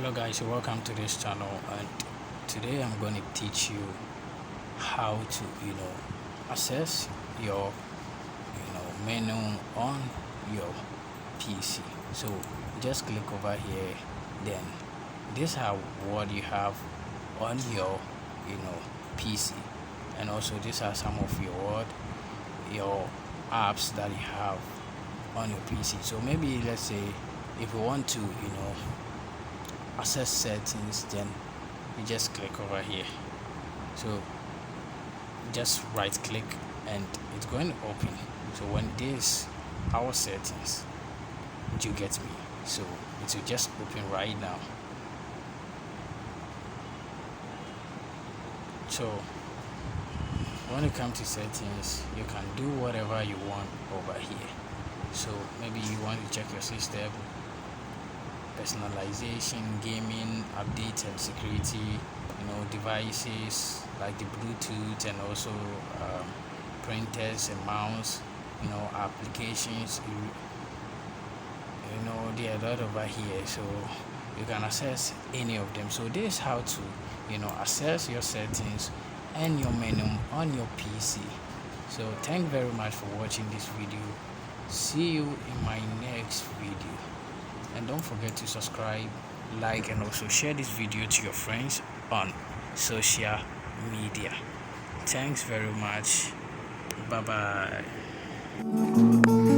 Hello guys, welcome to this channel, and today I'm going to teach you how to access your menu on your PC. So just click over here, then these are what you have on your PC, and also these are some of your apps that you have on your PC. So maybe let's say if you want to access settings, then you just click over here. So just right click and it's going to open. So when this our settings, do you get me? So it will just open right now. So when it comes to settings, you can do whatever you want over here. So maybe you want to check your system, personalization, gaming, updates and security, devices like the Bluetooth, and also printers and mouse, applications. There are a lot over here, so you can access any of them. So this is how to access your settings and your menu on your PC. So thank you very much for watching this video. See you in my next video, and don't forget to subscribe, like, and also share this video to your friends on social media. Thanks very much. Bye bye.